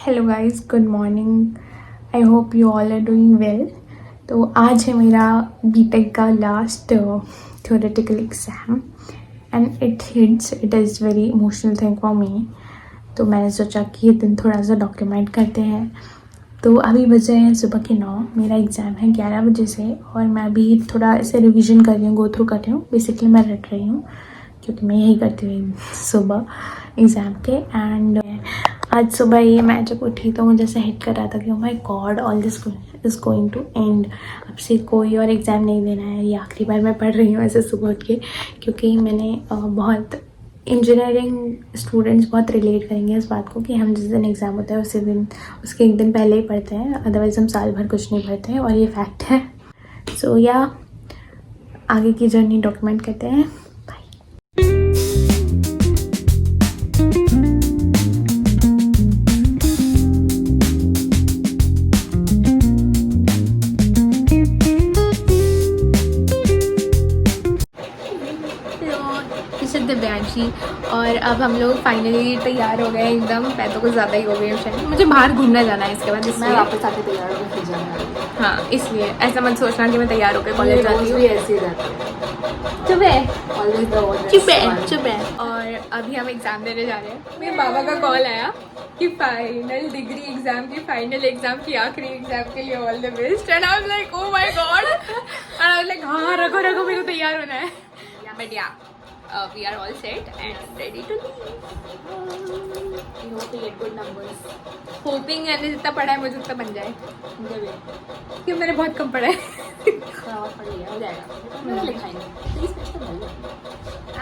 Hello guys, good morning. I hope you all are doing well. तो आज है मेरा बीटेक का last theoretical exam and it is very emotional thing for me. तो मैंने सोचा कि ये दिन थोड़ा सा डॉक्यूमेंट करते हैं। तो अभी बजे हैं सुबह के 9। मेरा एग्ज़ाम है 11 बजे से और मैं अभी थोड़ा ऐसे रिवीजन कर रही हूँ, गो थ्रू कर रही हूँ। बेसिकली मैं रट रही हूँ क्योंकि मैं यही करती हूँ सुबह एग्ज़ाम के। एंड आज सुबह ये मैं जब उठी तो मुझे ऐसे हिट कर रहा था कि oh my god, all this is going to end. अब से कोई और एग्ज़ाम नहीं देना है। ये आखिरी बार मैं पढ़ रही हूँ ऐसे सुबह उठ के, क्योंकि मैंने बहुत इंजीनियरिंग स्टूडेंट्स बहुत रिलेट करेंगे इस बात को कि हम जिस दिन एग्ज़ाम होता है उसी दिन, उसके एक दिन पहले ही पढ़ते हैं, अदरवाइज़ हम साल भर कुछ नहीं पढ़ते हैं, और ये फैक्ट है। सो या आगे की जर्नी डॉक्यूमेंट करते हैं। दिव्यांशी, और अब हम लोग फाइनली तैयार हो गए एकदम। पैदों को ज़्यादा ही हो गई है, मुझे बाहर घूमने जाना है इसके बाद, इसलिए वापस आके तैयार होकर फिर जाना। हाँ, इसलिए ऐसा मत सोचना कि मैं तैयार होकर कॉलेज जाती हूँ। ऐसे ही रहता है। चुप है। और अभी हम एग्ज़ाम देने जा रहे हैं। मेरे बाबा का कॉल आया कि फाइनल डिग्री एग्जाम की, फाइनल एग्जाम की, आखिरी एग्जाम के लिए all the best. And I was like oh my God. And I was like हाँ, रखो मेरे को तैयार होना है। बट या we are all set and ready to leave. We hope to get good numbers. Hoping मैंने जितना पढ़ा है मुझे उतना बन जाए, मुझे भी क्योंकि मैंने बहुत कम पढ़ा है। खराब पड़ गया, हो जाएगा। मैंने लिखाएंगे 30 पेज तो भर लिया।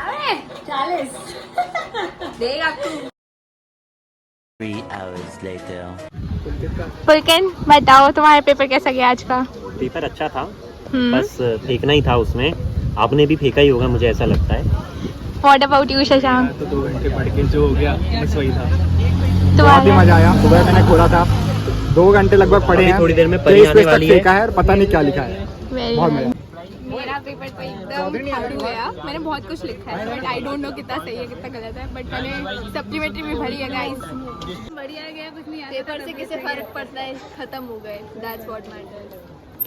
अरे 40 देगा तू। 3 hours later. पुलकन, बताओ तुम्हारा पेपर कैसा गया आज का? पेपर अच्छा था, बस फेंकना ही था उसमें। आपने भी फेंका ही होगा, मुझे ऐसा लगता है। What about you, Shashank? तो 2 घंटे पढ़ के जो हो गया बस वही था। बहुत ही मजा आया। सुबह मैंने खोला था, 2 घंटे लगभग पढ़े हैं। थोड़ी देर में परी आने वाली है। फेंका है और पता नहीं क्या लिखा है। बहुत मजा। मेरा पेपर तो एकदम फालतू गया। मैंने बहुत कुछ लिखा है बट आई डोंट नो कितना सही है कितना गलत है, बट मैंने सप्लीमेंट्री भी भरी है गाइस। बढ़िया गया, कुछ नहीं। पेपर से किसे फर्क पड़ता है, खत्म हो गए। That's what matters.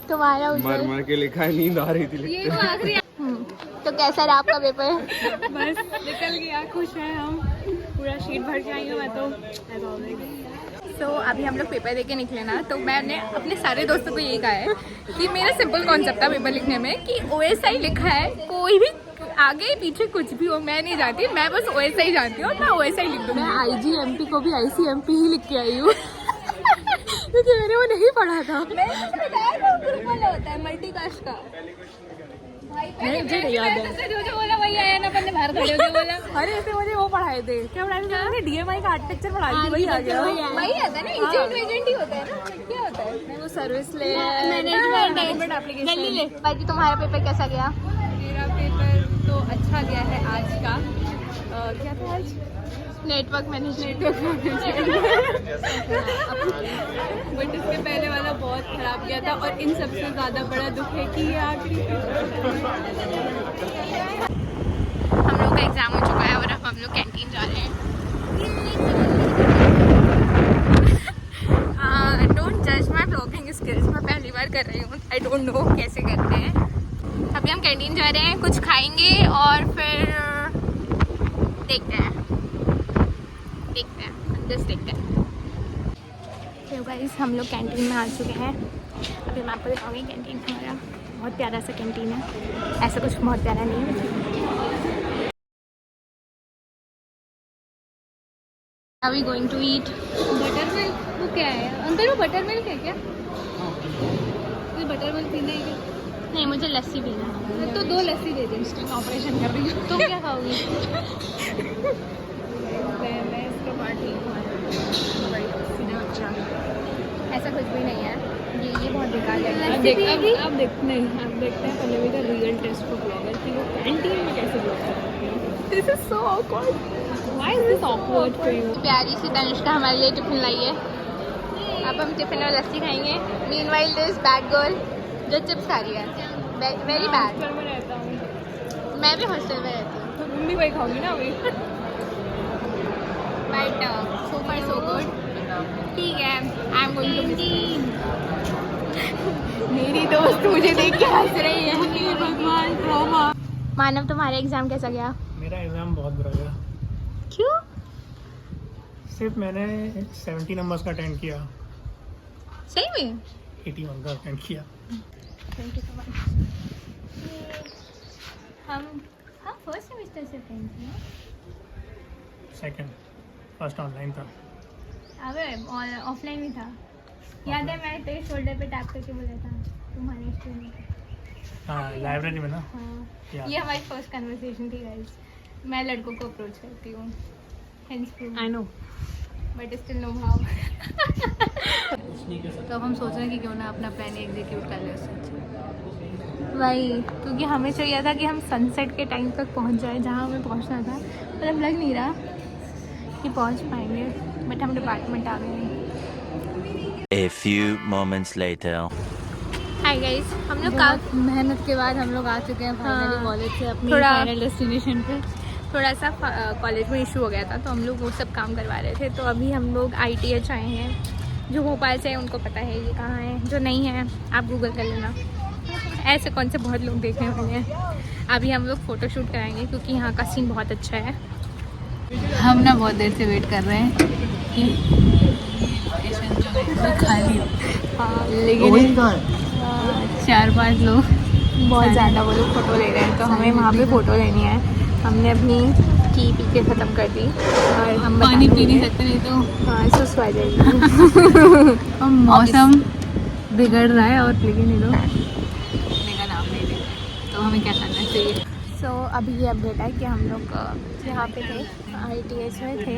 तुम्हारा मर के लिखा है, नींद आ रही थी। ये आखिरी। तो कैसा रहा आपका पेपर? बस निकल गया, खुश है हम। पूरा शीट भर के आई हूँ मैं तो। तो अभी हम लोग पेपर देके निकले ना, तो मैंने अपने सारे दोस्तों को यही कहा है कि मेरा सिंपल कॉन्सेप्ट था पेपर लिखने में कि OSI लिखा है, कोई भी आगे पीछे कुछ भी हो मैं नहीं जानती, मैं बस OSI जानती हूँ और मैं OSI लिख दूँगी। मैं IGMP को भी ICMP ही लिख के आई हूँ। क्योंकि मैंने वो नहीं पढ़ा था। ग्रुप वाला होता है मल्टीकास्ट का। मुझे याद है। जो बोला वही आया ना, अपने बाहर खड़े होके बोला। अरे ऐसे मुझे वो पढ़ाए थे, क्या पढ़ाए थे? मैंने DMI का आर्किटेक्चर पढ़ाई थी, वही आ गया। वही आता है ना, एजेंट ही होता है ना। क्या होता है वो सर्विस ले मैनेजमेंट एप्लीकेशन। बाकी तुम्हारा पेपर कैसा गया? मेरा पेपर तो अच्छा गया है आज का। क्या था आज? Network management. बट इसके पहले वाला बहुत खराब गया था, और इन सबसे ज़्यादा बड़ा दुख है कि ये आखिरी हम लोग का एग्जाम हो चुका है और अब हम लोग कैंटीन जा रहे हैं। डोंट जज माई ब्लॉगिंग स्किल्स, मैं पहली बार कर रही हूँ, आई डोंट नो कैसे करते हैं। अभी हम कैंटीन जा रहे हैं, कुछ खाएंगे और फिर देखते हैं तो गाइस हम लोग कैंटीन में आ चुके हैं। अभी मैं आपको दिखाऊंगी कैंटीन हमारा। बहुत प्यारा सा कैंटीन है, ऐसा कुछ बहुत प्यारा नहीं है। Are we going to eat? Butter milk. वो क्या है अंदर? वो बटर मिल्क है क्या? मुझे बटर मिल्क पीना है क्या? नहीं, मुझे लस्सी पीना है। तो 2 लस्सी दे दें। ऑपरेशन कर रही हूँ। तुम क्या खाओगी? मैं इसका पार्टी ऐसा कुछ भी नहीं है, ये बहुत बेकार है। अब देखते हैं पल्लवी का रियल टेस्ट को ब्लॉगर कि वो कैंटीन में कैसे ब्लॉग करती है। This is so awkward. Why is this awkward for you? प्यारी सी तनुष्का हमारे लिए टिफिन लाई है। अब हम टिफिन में लस्सी खाएंगे। मीनवाइल दिस बैड गर्ल जो चिप्स खा रही है, वेरी बैड। हॉस्टल में रहता हूँ मैं भी हॉस्टल में रहती हूँ, तो तुम भी वही खाओगी ना अभी। But so far so good. I am going to miss मेरी दोस्त मुझे देख के हंस रही है। हे भगवान ट्रॉमा। मानव, तुम्हारा एग्जाम कैसा गया? मेरा एग्जाम बहुत बुरा गया। क्यों? सिर्फ मैंने 70 नंबर्स का अटेंड किया, सही में? 81 का अटेंड किया। Thank you so much. हम फर्स्ट सेमेस्टर से फ्रेंड्स हैं। सेकंड, फर्स्ट ऑनलाइन था। अबे ऑफलाइन भी था। याद है मैं तेरे शोल्डर पे टैप करके बोला था तुम्हारे स्टूडेंट। हाँ, लाइब्रेरी में ना। हाँ, याद ये हमारी फर्स्ट कन्वर्सेशन थी गाइस। मैं लड़कों को अप्रोच करती हूँ, hence prove I know. But still know how. तो हम सोच रहे हैं कि क्यों ना अपना प्लान एग्जीक्यूट कर ले उससे अच्छा। वही, क्योंकि हमें चाहिए था कि हम सनसेट के टाइम तक पहुँच जाए जहाँ हमें पहुँचना था, पर अब लग नहीं रहा कि पहुँच पाएंगे। बट हम डिपार्टमेंट आ गए हैं। A few moments later. Hi guys, हम लोग बहुत मेहनत के बाद हम लोग आ चुके हैं फाइनली हाँ, कॉलेज से अपनी थोड़ा- फाइनल डेस्टिनेशन पे। थोड़ा सा कॉलेज में इशू हो गया था, तो हम लोग वो सब काम करवा रहे थे। तो अभी हम लोग ITH आए हैं। जो भोपाल से है उनको पता है ये कहाँ है, जो नहीं है आप गूगल कर लेना। ऐसे कौन से बहुत लोग देखने वाले हैं। अभी हम लोग फ़ोटो शूट कराएंगे क्योंकि यहाँ का सीन बहुत अच्छा है। हम ना बहुत देर से वेट कर रहे हैं कि लोकेशन जो है वो खाली हो, हाँ, लेकिन 4-5 लोग बहुत ज़्यादा वो लोग फ़ोटो ले रहे हैं, तो हमें वहाँ पे फ़ोटो लेनी है। हमने अपनी टी पी के ख़त्म कर दी और हम पानी बताने पी नहीं लगे। सकते, नहीं तो हाँ, सुस्त आ जाएगी। और मौसम बिगड़ रहा है और लेकिन ये लोग रुकने का नाम नहीं ले रहे, तो हमें क्या करना चाहिए? सो अभी ये अपडेट है कि हम लोग यहाँ पे थे, ITH में थे।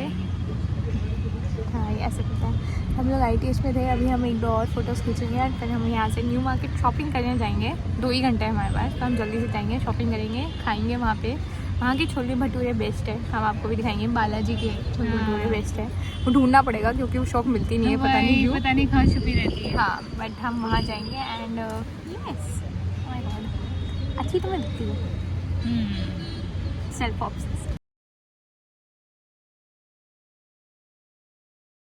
हाँ, ये ऐसे पता है, हम लोग ITH में थे। अभी हम 1-2 और फोटोज़ खींचेंगे और फिर हम यहाँ से न्यू मार्केट शॉपिंग करने जाएंगे। 2 ही घंटे हैं हमारे पास, तो हम जल्दी से जाएंगे, शॉपिंग करेंगे, खाएंगे वहाँ पे। वहाँ के छोले भटूरे बेस्ट है, हम आपको भी दिखाएंगे। बालाजी के छोले भटूरे बेस्ट है। वो ढूंढना पड़ेगा क्योंकि वो शॉप मिलती नहीं है, पता नहीं क्यों। पता नहीं कहाँ छुपी रहती है। हाँ, बट हम वहाँ जाएंगे एंड यस, अच्छी तो मैं दिखती हूँ, सेल्फ ऑब्सेस्ड।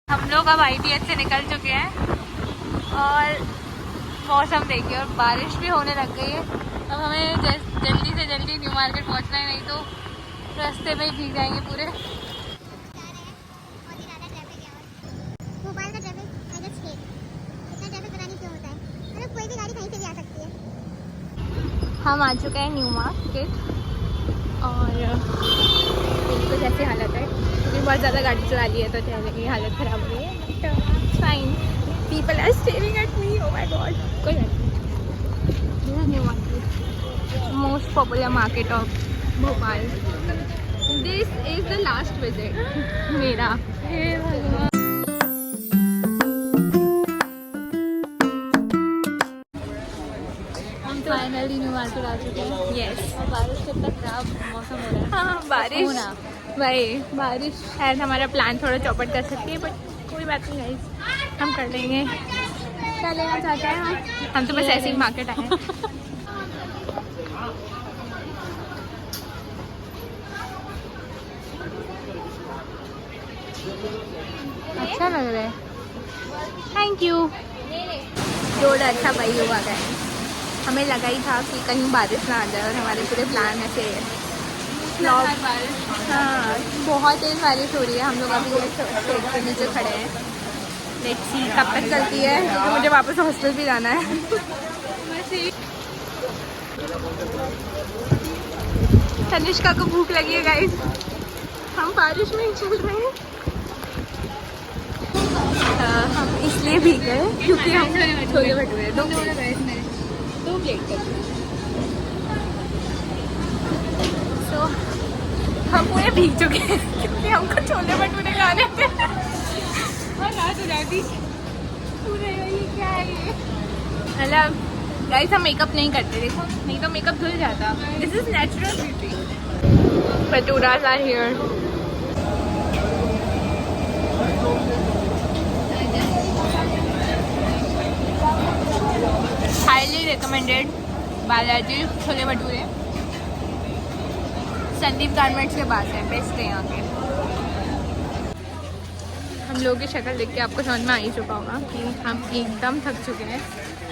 हम लोग अब ITH से निकल चुके हैं और मौसम देखिए, और बारिश भी होने लग गई है। अब हमें जल्दी से जल्दी न्यू मार्केट पहुंचना है, नहीं तो रास्ते में ही भीग जाएंगे पूरे। भोपाल का ट्रैफिक अगस्त है, इतना ट्रैफिक पता नहीं क्यों होता है, मतलब कोई भी गाड़ी कहीं से भी आ सकती है। हम आ चुके हैं न्यू मार्केट और बिल्कुल ऐसी हालत है क्योंकि बहुत ज़्यादा गाड़ी चला ली है, तो चलने की हालत ख़राब हो गई है। But fine, people are staring at me, oh my god. कोई बात नहीं, this is New Market, most popular market of Bhopal. This is the last visit मेरा। हे भगवान, हम फाइनली न्यू मार्केट आ चुके हैं। यस। और बारिश से इतना खराब मौसम हो रहा है। हाँ, बारिश, होना। वही बारिश शायद हमारा प्लान थोड़ा चौपट कर सकती है, बट कोई बात नहीं गाइस, हम कर लेंगे। क्या लेना चाहते हैं हम तो बस ऐसे ही मार्केट आए हैं। अच्छा लग रहा है। Thank you. रोड अच्छा भाई हुआ गया, हमें लगा ही था कि कहीं बारिश ना आ जाए और हमारे पूरे प्लान ऐसे फ्लॉप। हाँ, बहुत तेज़ बारिश हो रही है। हम लोग अभी ये शेड के नीचे खड़े हैं, लेट्स सी कब तक चलती है, क्योंकि मुझे वापस हॉस्टल भी जाना है। तनिष्का को भूख लगी है गाइस, हम बारिश में ही चल रहे हैं। हम इसलिए भीग गए क्योंकि हम छोले भटूरे 2 प्लेट कर दिए। सो हम पूरे भीग चुके हैं क्योंकि हमको छोले भटूरे खाने थे और रात हो जाती पूरे। ये क्या है ये, मतलब गाइस हम मेकअप नहीं करते, देखो, नहीं तो मेकअप धुल जाता। This is natural beauty. Bhaturas are here. Highly recommended Balaji chole bhature, Sandeep garments के पास है, बेस्ट है यहाँ के। हम हम लोगों की शक्ल देख के आपको समझ में आ ही चुका होगा कि हम एकदम थक चुके हैं।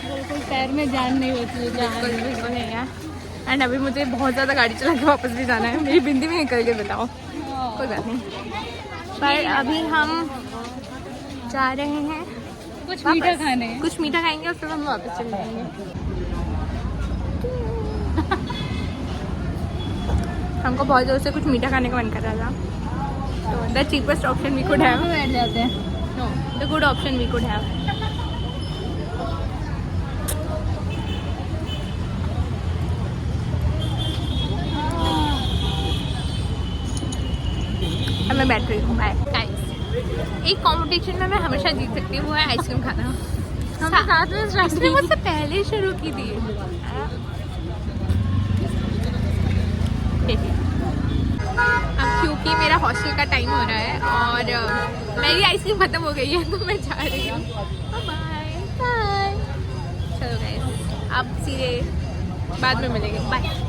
बिल्कुल पैर में जान नहीं होती है, बिल्कुल बिल्कुल नहीं है। एंड अभी मुझे बहुत ज़्यादा गाड़ी चला के वापस भी जाना है। मेरी बिंदी भी निकल के बताओ, कोई बात नहीं। पर अभी हम जा रहे हैं कुछ मीठा खाने। कुछ मीठा खाएंगे और फिर हम वापस चले जाएंगे। हमको बहुत जोर से कुछ मीठा खाने का मन कर रहा था, तो the cheapest option we could have, बैठ जाते हैं। No the good option we could have. अब मैं बैठ रही हूँ। Bye guys. एक कंपटीशन में मैं हमेशा जीत सकती हूँ, वो है आइसक्रीम खाना। हम साथ में उसने मुझसे पहले शुरू की थी। अब क्योंकि मेरा हॉस्टल का टाइम हो रहा है और मेरी आइसक्रीम खत्म हो गई है, तो मैं जा रही हूँ। Bye bye. चलो गाइस, अब सीधे बाद में मिलेंगे। बाय।